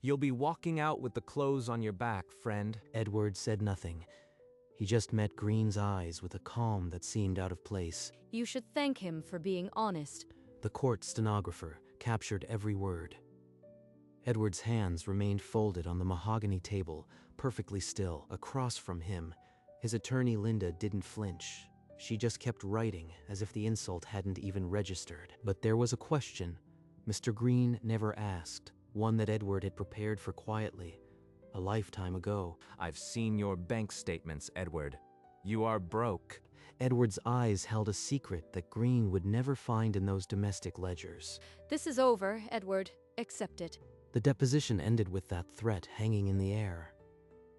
You'll be walking out with the clothes on your back, friend. Edward said nothing. He just met Green's eyes with a calm that seemed out of place. You should thank him for being honest. The court stenographer captured every word. Edward's hands remained folded on the mahogany table, perfectly still. Across from him, his attorney Linda didn't flinch. She just kept writing as if the insult hadn't even registered. But there was a question Mr. Green never asked, one that Edward had prepared for quietly, a lifetime ago. I've seen your bank statements, Edward. You are broke. Edward's eyes held a secret that Green would never find in those domestic ledgers. This is over, Edward. Accept it. The deposition ended with that threat hanging in the air.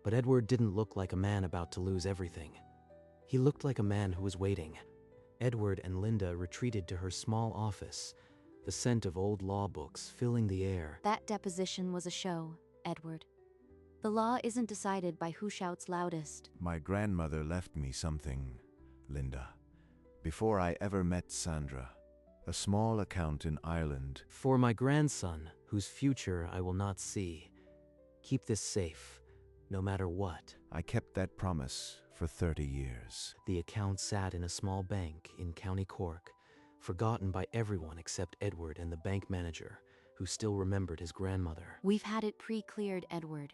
But Edward didn't look like a man about to lose everything. He looked like a man who was waiting. Edward and Linda retreated to her small office, the scent of old law books filling the air. That deposition was a show, Edward. The law isn't decided by who shouts loudest. My grandmother left me something, Linda, before I ever met Sandra. A small account in Ireland. For my grandson, whose future I will not see. Keep this safe, no matter what. I kept that promise for 30 years. The account sat in a small bank in County Cork, forgotten by everyone except Edward and the bank manager, who still remembered his grandmother. We've had it pre-cleared, Edward.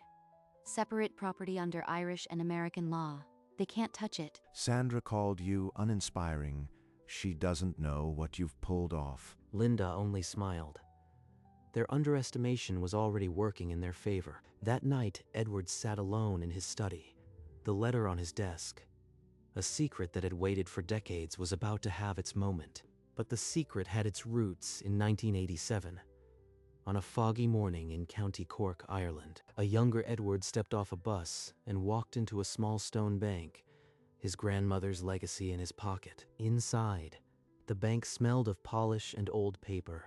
Separate property under Irish and American law. They can't touch it. Sandra called you uninspiring. She doesn't know what you've pulled off. Linda only smiled. Their underestimation was already working in their favor. That night, Edward sat alone in his study, the letter on his desk. A secret that had waited for decades was about to have its moment. But the secret had its roots in 1987. On a foggy morning in County Cork, Ireland, a younger Edward stepped off a bus and walked into a small stone bank, his grandmother's legacy in his pocket. Inside, the bank smelled of polish and old paper.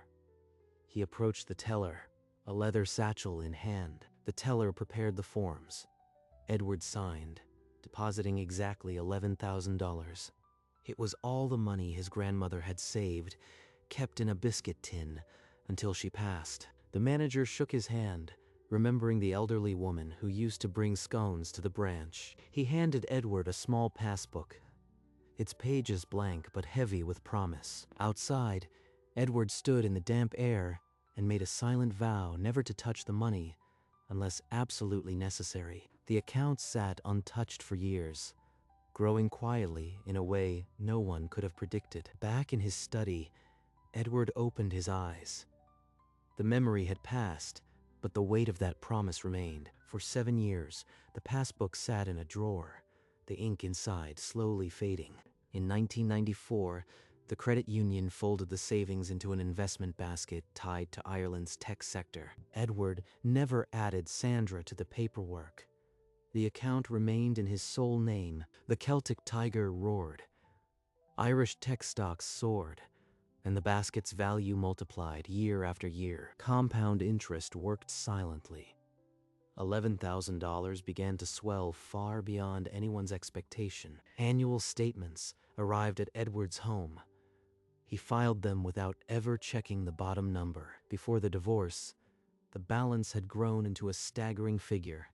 He approached the teller, a leather satchel in hand. The teller prepared the forms. Edward signed, depositing exactly $11,000. It was all the money his grandmother had saved, kept in a biscuit tin, until she passed. The manager shook his hand, remembering the elderly woman who used to bring scones to the branch. He handed Edward a small passbook, its pages blank but heavy with promise. Outside, Edward stood in the damp air and made a silent vow never to touch the money unless absolutely necessary. The account sat untouched for years, growing quietly in a way no one could have predicted. Back in his study, Edward opened his eyes. The memory had passed, but the weight of that promise remained. For 7 years, the passbook sat in a drawer, the ink inside slowly fading. In 1994, the credit union folded the savings into an investment basket tied to Ireland's tech sector. Edward never added Sandra to the paperwork. The account remained in his sole name. The Celtic tiger roared. Irish tech stocks soared, and the basket's value multiplied year after year. Compound interest worked silently. $11,000 began to swell far beyond anyone's expectation. Annual statements arrived at Edward's home. He filed them without ever checking the bottom number. Before the divorce, the balance had grown into a staggering figure,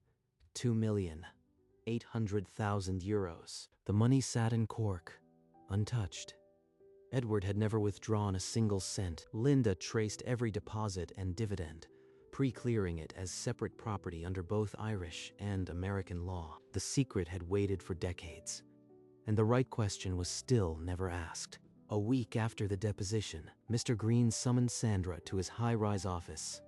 €2,800,000. The money sat in Cork, untouched. Edward had never withdrawn a single cent. Linda traced every deposit and dividend, pre-clearing it as separate property under both Irish and American law. The secret had waited for decades, and the right question was still never asked. A week after the deposition, Mr. Green summoned Sandra to his high-rise office.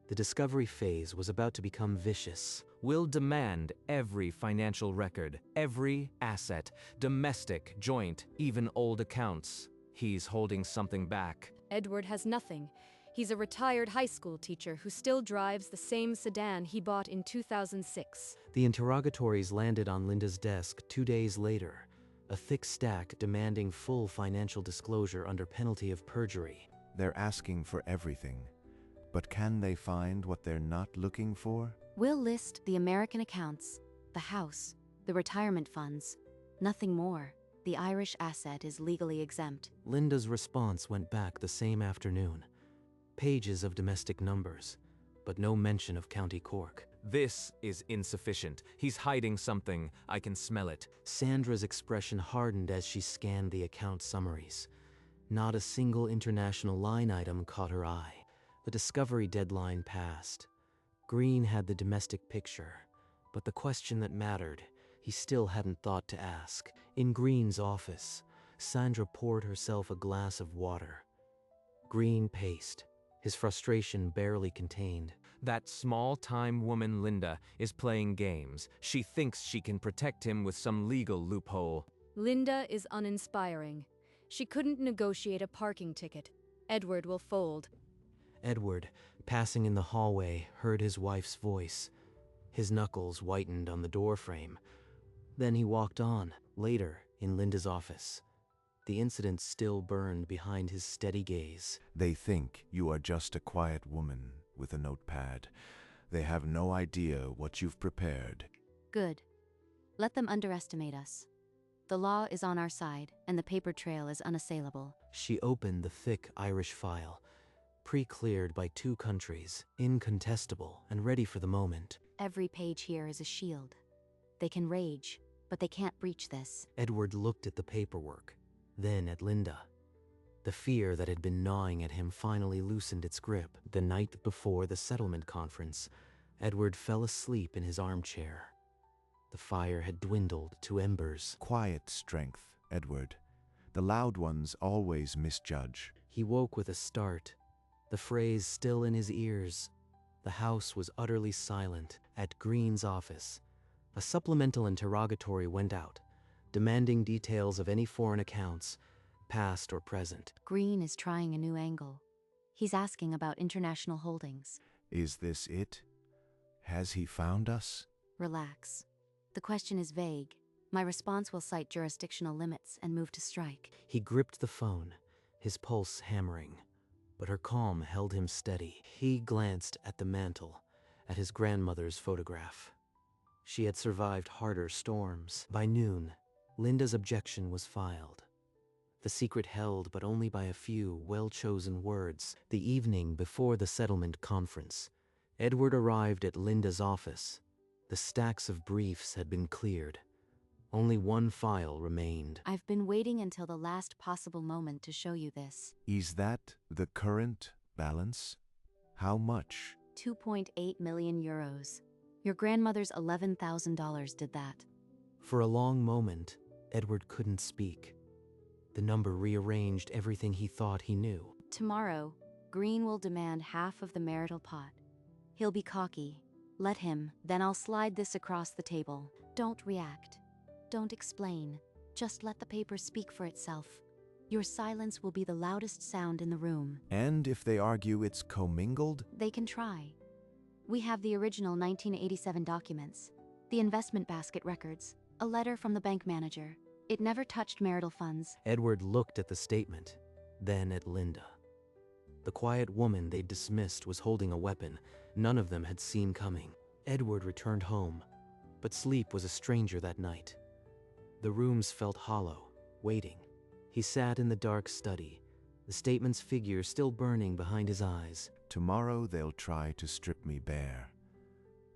The discovery phase was about to become vicious. We'll demand every financial record, every asset, domestic, joint, even old accounts. He's holding something back. Edward has nothing. He's a retired high school teacher who still drives the same sedan he bought in 2006. The interrogatories landed on Linda's desk 2 days later, a thick stack demanding full financial disclosure under penalty of perjury. They're asking for everything. But can they find what they're not looking for? We'll list the American accounts, the house, the retirement funds. Nothing more. The Irish asset is legally exempt. Linda's response went back the same afternoon. Pages of domestic numbers, but no mention of County Cork. This is insufficient. He's hiding something. I can smell it. Sandra's expression hardened as she scanned the account summaries. Not a single international line item caught her eye. The discovery deadline passed. Green had the domestic picture, but the question that mattered, he still hadn't thought to ask. In Green's office, Sandra poured herself a glass of water. Green paced, his frustration barely contained. That small-time woman Linda is playing games. She thinks she can protect him with some legal loophole. Linda is uninspiring. She couldn't negotiate a parking ticket. Edward will fold. Edward, passing in the hallway, heard his wife's voice. His knuckles whitened on the doorframe. Then he walked on, later, in Linda's office. The incident still burned behind his steady gaze. They think you are just a quiet woman with a notepad. They have no idea what you've prepared. Good. Let them underestimate us. The law is on our side, and the paper trail is unassailable. She opened the thick Irish file, pre-cleared by 2 countries, incontestable and ready for the moment. Every page here is a shield. They can rage, but they can't breach this. Edward looked at the paperwork, then at Linda. The fear that had been gnawing at him finally loosened its grip. The night before the settlement conference, Edward fell asleep in his armchair. The fire had dwindled to embers. Quiet strength, Edward. The loud ones always misjudge. He woke with a start, the phrase still in his ears. The house was utterly silent. At Green's office, a supplemental interrogatory went out, demanding details of any foreign accounts, past or present. Green is trying a new angle. He's asking about international holdings. Is this it? Has he found us? Relax. The question is vague. My response will cite jurisdictional limits and move to strike. He gripped the phone, his pulse hammering, but her calm held him steady. He glanced at the mantel, at his grandmother's photograph. She had survived harder storms. By noon, Linda's objection was filed. The secret held but only by a few well-chosen words. The evening before the settlement conference, Edward arrived at Linda's office. The stacks of briefs had been cleared. Only one file remained. I've been waiting until the last possible moment to show you this. Is that the current balance? How much? 2.8 million euros. Your grandmother's $11,000 did that. For a long moment, Edward couldn't speak. The number rearranged everything he thought he knew. Tomorrow, Green will demand half of the marital pot. He'll be cocky. Let him, then I'll slide this across the table. Don't react. Don't explain. Just let the paper speak for itself. Your silence will be the loudest sound in the room. And if they argue it's commingled? They can try. We have the original 1987 documents, the investment basket records, a letter from the bank manager. It never touched marital funds. Edward looked at the statement, then at Linda. The quiet woman they'd dismissed was holding a weapon none of them had seen coming. Edward returned home, but sleep was a stranger that night. The rooms felt hollow, waiting. He sat in the dark study, the statement's figure still burning behind his eyes. Tomorrow they'll try to strip me bare.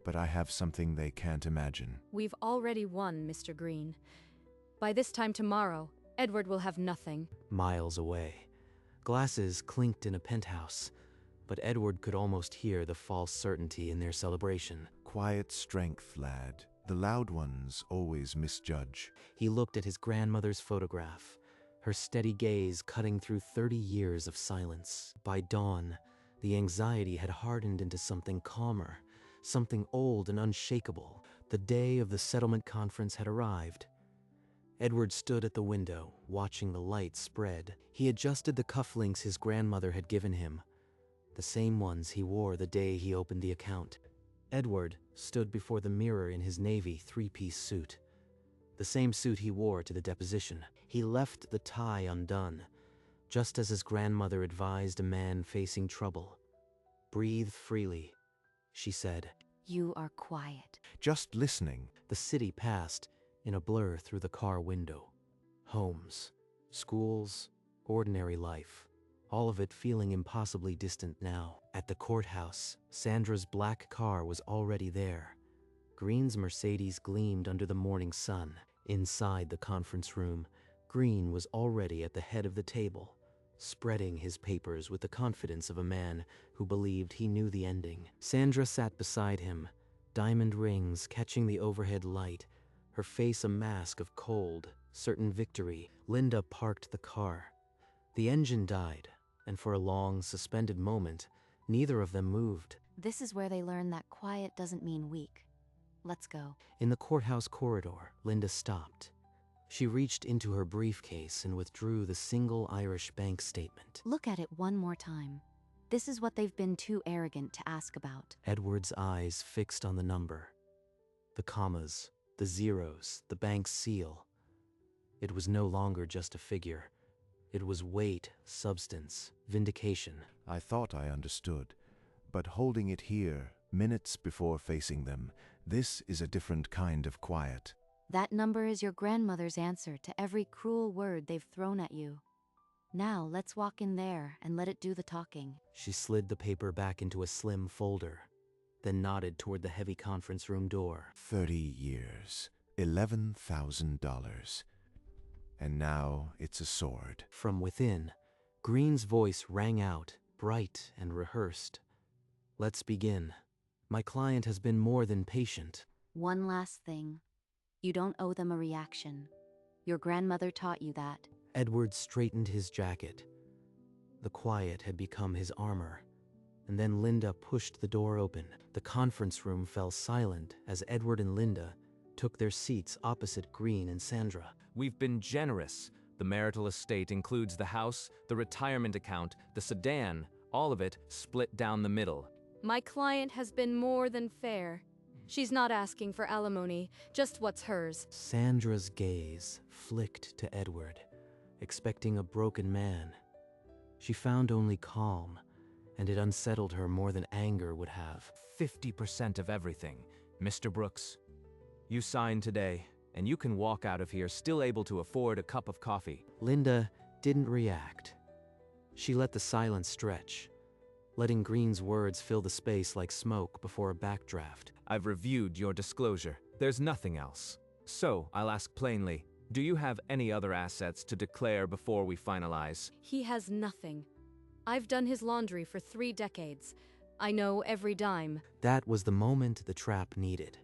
But I have something they can't imagine. We've already won, Mr. Green. By this time tomorrow, Edward will have nothing. Miles away, glasses clinked in a penthouse, but Edward could almost hear the false certainty in their celebration. Quiet strength, lad. The loud ones always misjudge. He looked at his grandmother's photograph, her steady gaze cutting through 30 years of silence. By dawn, the anxiety had hardened into something calmer, something old and unshakable. The day of the settlement conference had arrived. Edward stood at the window, watching the light spread. He adjusted the cufflinks his grandmother had given him, the same ones he wore the day he opened the account. Edward stood before the mirror in his navy 3-piece suit, the same suit he wore to the deposition. He left the tie undone, just as his grandmother advised a man facing trouble. Breathe freely, she said. You are quiet. Just listening. The city passed in a blur through the car window. Homes, schools, ordinary life. all of it feeling impossibly distant now. At the courthouse, Sandra's black car was already there. Green's Mercedes gleamed under the morning sun. Inside the conference room, Green was already at the head of the table, spreading his papers with the confidence of a man who believed he knew the ending. Sandra sat beside him, diamond rings catching the overhead light, her face a mask of cold, certain victory. Linda parked the car. The engine died, and for a long, suspended moment, neither of them moved. This is where they learn that quiet doesn't mean weak. Let's go. In the courthouse corridor, Linda stopped. She reached into her briefcase and withdrew the single Irish bank statement. Look at it one more time. This is what they've been too arrogant to ask about. Edward's eyes fixed on the number. The commas, the zeros, the bank's seal. It was no longer just a figure. It was weight, substance, vindication. I thought I understood, but holding it here, minutes before facing them, this is a different kind of quiet. That number is your grandmother's answer to every cruel word they've thrown at you. Now let's walk in there and let it do the talking. She slid the paper back into a slim folder, then nodded toward the heavy conference room door. 30 years, $11,000. And now it's a sword. From within, Green's voice rang out, bright and rehearsed. Let's begin. My client has been more than patient. One last thing. You don't owe them a reaction. Your grandmother taught you that. Edward straightened his jacket. The quiet had become his armor. And then Linda pushed the door open. The conference room fell silent as Edward and Linda took their seats opposite Green and Sandra. We've been generous. The marital estate includes the house, the retirement account, the sedan, all of it split down the middle. My client has been more than fair. She's not asking for alimony, just what's hers. Sandra's gaze flicked to Edward, expecting a broken man. She found only calm, and it unsettled her more than anger would have. 50% of everything. Mr. Brooks, you signed today, and you can walk out of here still able to afford a cup of coffee. Linda didn't react. She let the silence stretch, letting Green's words fill the space like smoke before a backdraft. I've reviewed your disclosure. There's nothing else. So, I'll ask plainly, do you have any other assets to declare before we finalize? He has nothing. I've done his laundry for 3 decades. I know every dime. That was the moment the trap needed.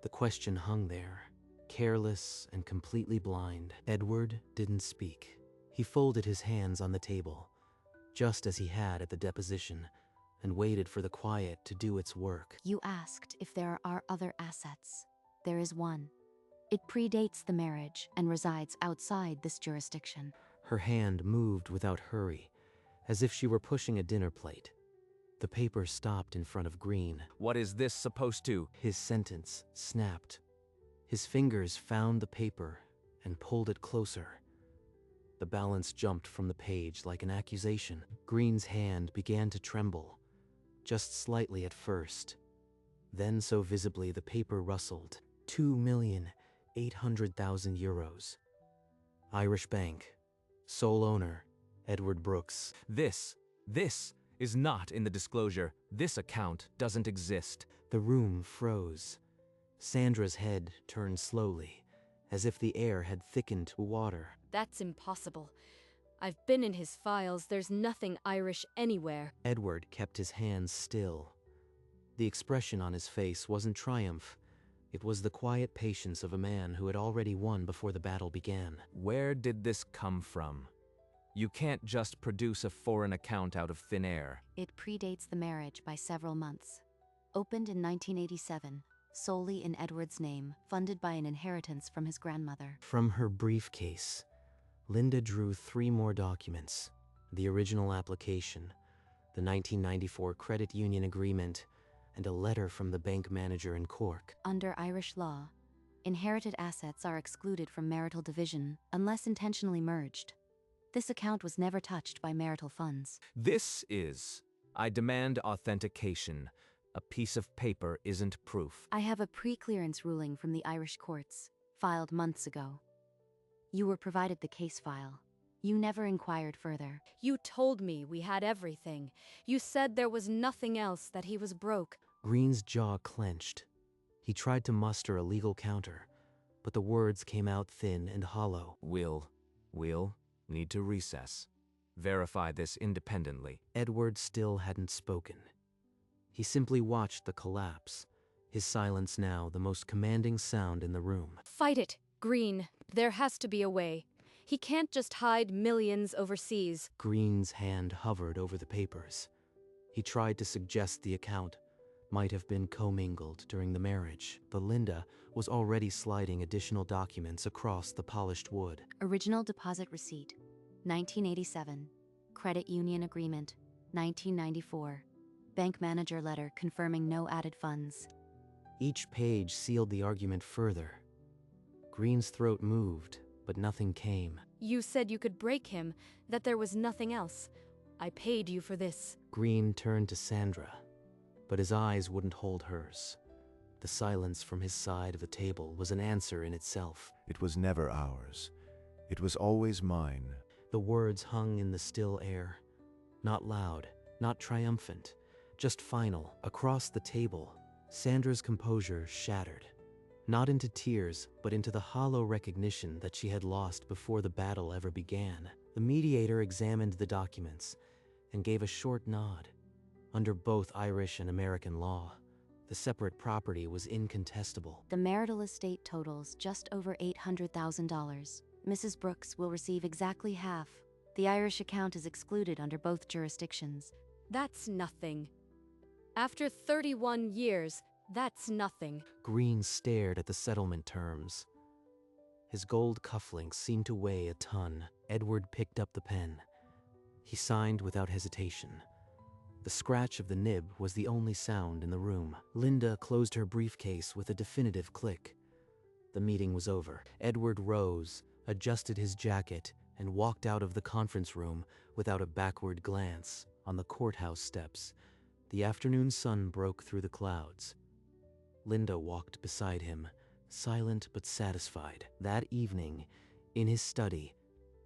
The question hung there, careless and completely blind. Edward didn't speak. He folded his hands on the table, just as he had at the deposition, and waited for the quiet to do its work. You asked if there are other assets. There is one. It predates the marriage and resides outside this jurisdiction. Her hand moved without hurry, as if she were pushing a dinner plate. The paper stopped in front of Green. What is this supposed to? His sentence snapped. His fingers found the paper and pulled it closer. The balance jumped from the page like an accusation. Green's hand began to tremble, just slightly at first. Then so visibly the paper rustled. 2,800,000 euros. Irish Bank. Sole owner, Edward Brooks. This is not in the disclosure. This account doesn't exist. The room froze. Sandra's head turned slowly, as if the air had thickened to water. That's impossible. I've been in his files. There's nothing Irish anywhere. Edward kept his hands still. The expression on his face wasn't triumph. It was the quiet patience of a man who had already won before the battle began. Where did this come from? You can't just produce a foreign account out of thin air. It predates the marriage by several months. Opened in 1987, solely in Edward's name, funded by an inheritance from his grandmother. From her briefcase, Linda drew 3 more documents: the original application, the 1994 credit union agreement, and a letter from the bank manager in Cork. Under Irish law, inherited assets are excluded from marital division unless intentionally merged. This account was never touched by marital funds. I demand authentication. A piece of paper isn't proof. I have a pre-clearance ruling from the Irish courts, filed months ago. You were provided the case file. You never inquired further. You told me we had everything. You said there was nothing else, that he was broke. Green's jaw clenched. He tried to muster a legal counter, but the words came out thin and hollow. We'll need to recess. Verify this independently. Edward still hadn't spoken. He simply watched the collapse, his silence now the most commanding sound in the room. Fight it, Green. There has to be a way. He can't just hide millions overseas. Green's hand hovered over the papers. He tried to suggest the account might have been commingled during the marriage, but Linda was already sliding additional documents across the polished wood. Original deposit receipt, 1987. Credit union agreement, 1994. Bank manager letter confirming no added funds. Each page sealed the argument further. Green's throat moved, but nothing came. You said you could break him, that there was nothing else. I paid you for this. Green turned to Sandra, but his eyes wouldn't hold hers. The silence from his side of the table was an answer in itself. It was never ours. It was always mine. The words hung in the still air. Not loud, not triumphant, just final. Across the table, Sandra's composure shattered. Not into tears, but into the hollow recognition that she had lost before the battle ever began. The mediator examined the documents and gave a short nod. Under both Irish and American law, the separate property was incontestable. The marital estate totals just over $800,000. Mrs. Brooks will receive exactly half. The Irish account is excluded under both jurisdictions. That's nothing. After 31 years, that's nothing. Green stared at the settlement terms. His gold cufflinks seemed to weigh a ton. Edward picked up the pen. He signed without hesitation. The scratch of the nib was the only sound in the room. Linda closed her briefcase with a definitive click. The meeting was over. Edward rose, adjusted his jacket, and walked out of the conference room without a backward glance. On the courthouse steps, the afternoon sun broke through the clouds. Linda walked beside him, silent but satisfied. That evening, in his study,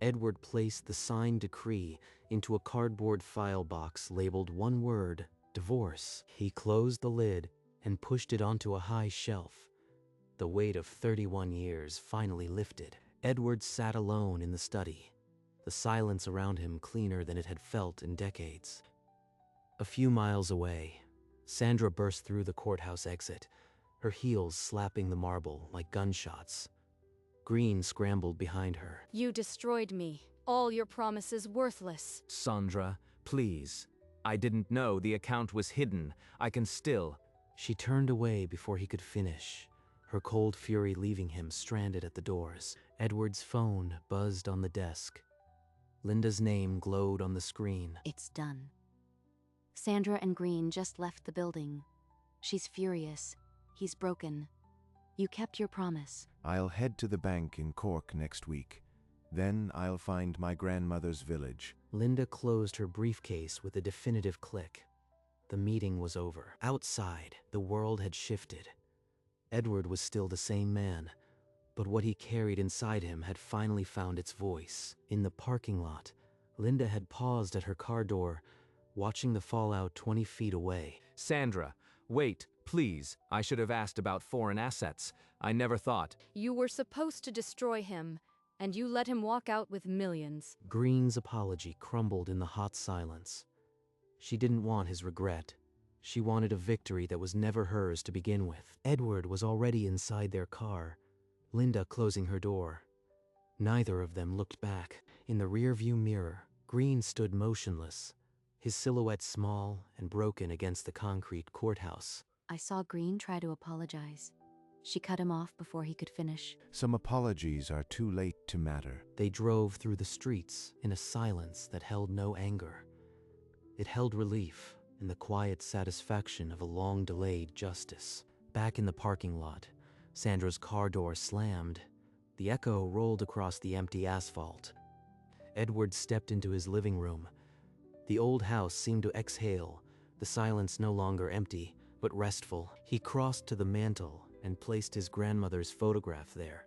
Edward placed the signed decree into a cardboard file box labeled one word, divorce. He closed the lid and pushed it onto a high shelf. The weight of 31 years finally lifted. Edward sat alone in the study, the silence around him cleaner than it had felt in decades. A few miles away, Sandra burst through the courthouse exit, her heels slapping the marble like gunshots. Green scrambled behind her. You destroyed me. All your promises worthless. Sandra, please. I didn't know the account was hidden. I can still. She turned away before he could finish, her cold fury leaving him stranded at the doors. Edward's phone buzzed on the desk. Linda's name glowed on the screen. It's done. Sandra and Green just left the building. She's furious. He's broken. You kept your promise. I'll head to the bank in Cork next week. Then I'll find my grandmother's village. Linda closed her briefcase with a definitive click. The meeting was over. Outside, the world had shifted. Edward was still the same man, but what he carried inside him had finally found its voice. In the parking lot, Linda had paused at her car door, watching the fallout 20 feet away. Sandra, wait, please. I should have asked about foreign assets. I never thought. You were supposed to destroy him, and you let him walk out with millions. Green's apology crumbled in the hot silence. She didn't want his regret. She wanted a victory that was never hers to begin with. Edward was already inside their car, Linda closing her door. Neither of them looked back. In the rearview mirror, Green stood motionless, his silhouette small and broken against the concrete courthouse. I saw Green try to apologize. She cut him off before he could finish. Some apologies are too late to matter. They drove through the streets in a silence that held no anger. It held relief and the quiet satisfaction of a long-delayed justice. Back in the parking lot, Sandra's car door slammed. The echo rolled across the empty asphalt. Edward stepped into his living room. The old house seemed to exhale, the silence no longer empty, but restful. He crossed to the mantel and placed his grandmother's photograph there.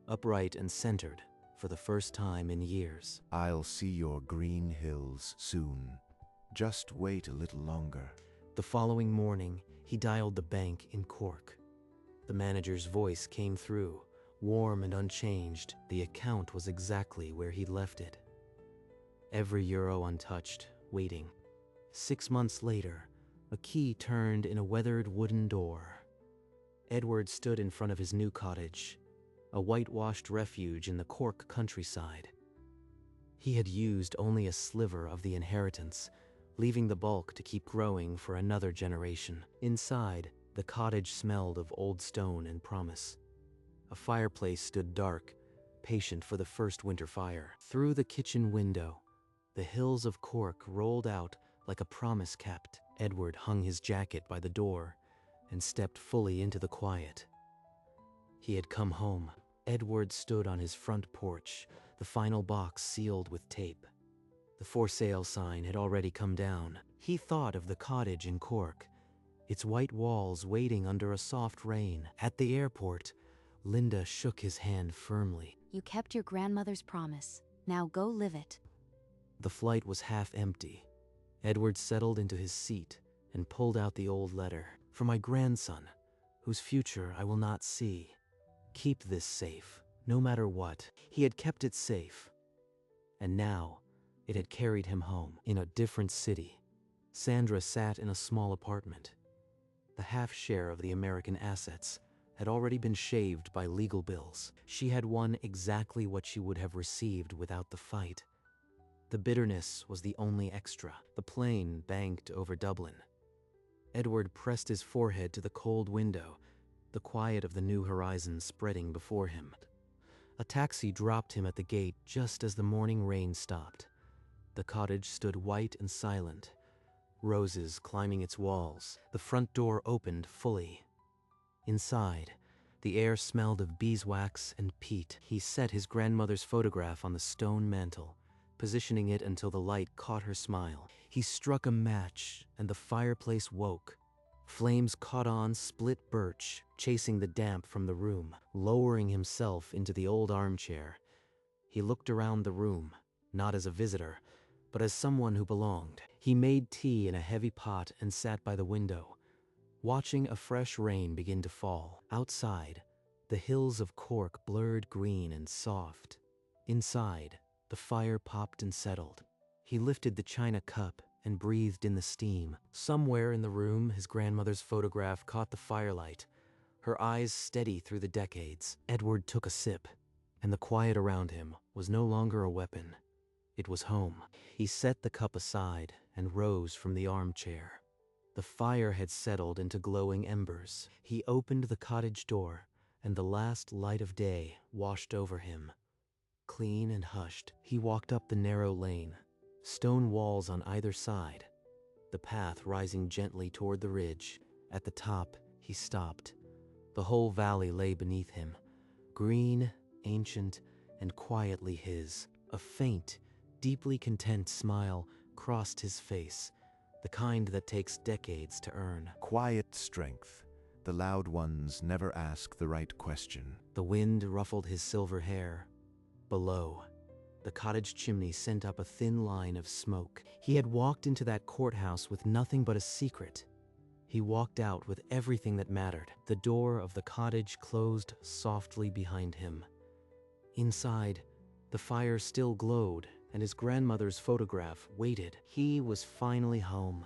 Upright and centered, for the first time in years. I'll see your green hills soon. Just wait a little longer. The following morning, he dialed the bank in Cork. The manager's voice came through, warm and unchanged. The account was exactly where he'd left it. Every euro untouched, waiting. 6 months later, a key turned in a weathered wooden door. Edward stood in front of his new cottage, a whitewashed refuge in the Cork countryside. He had used only a sliver of the inheritance, leaving the bulk to keep growing for another generation. Inside, the cottage smelled of old stone and promise. A fireplace stood dark, patient for the first winter fire. Through the kitchen window, the hills of Cork rolled out like a promise kept. Edward hung his jacket by the door and stepped fully into the quiet. He had come home. Edward stood on his front porch, the final box sealed with tape. The for sale sign had already come down. He thought of the cottage in Cork, its white walls waiting under a soft rain. At the airport, Linda shook his hand firmly. You kept your grandmother's promise. Now go live it. The flight was half empty. Edward settled into his seat and pulled out the old letter. For my grandson, whose future I will not see. Keep this safe, no matter what. He had kept it safe. And now, it had carried him home. In a different city, Sandra sat in a small apartment. The half-share of the American assets had already been shaved by legal bills. She had won exactly what she would have received without the fight. The bitterness was the only extra. The plane banked over Dublin. Edward pressed his forehead to the cold window, the quiet of the new horizon spreading before him. A taxi dropped him at the gate just as the morning rain stopped. The cottage stood white and silent, roses climbing its walls. The front door opened fully. Inside, the air smelled of beeswax and peat. He set his grandmother's photograph on the stone mantel, positioning it until the light caught her smile. He struck a match, and the fireplace woke. Flames caught on split birch, chasing the damp from the room. Lowering himself into the old armchair, he looked around the room, not as a visitor, but as someone who belonged. He made tea in a heavy pot and sat by the window, watching a fresh rain begin to fall. Outside, the hills of Cork blurred green and soft. Inside, the fire popped and settled. He lifted the china cup and breathed in the steam. Somewhere in the room, his grandmother's photograph caught the firelight, her eyes steady through the decades. Edward took a sip, and the quiet around him was no longer a weapon. It was home. He set the cup aside and rose from the armchair. The fire had settled into glowing embers. He opened the cottage door, and the last light of day washed over him. Clean and hushed, he walked up the narrow lane, stone walls on either side, the path rising gently toward the ridge. At the top, he stopped. The whole valley lay beneath him, green, ancient, and quietly his. A faint, deeply content smile crossed his face, the kind that takes decades to earn. Quiet strength. The loud ones never ask the right question. The wind ruffled his silver hair. Below, the cottage chimney sent up a thin line of smoke. He had walked into that courthouse with nothing but a secret. He walked out with everything that mattered. The door of the cottage closed softly behind him. Inside, the fire still glowed, and his grandmother's photograph waited. He was finally home.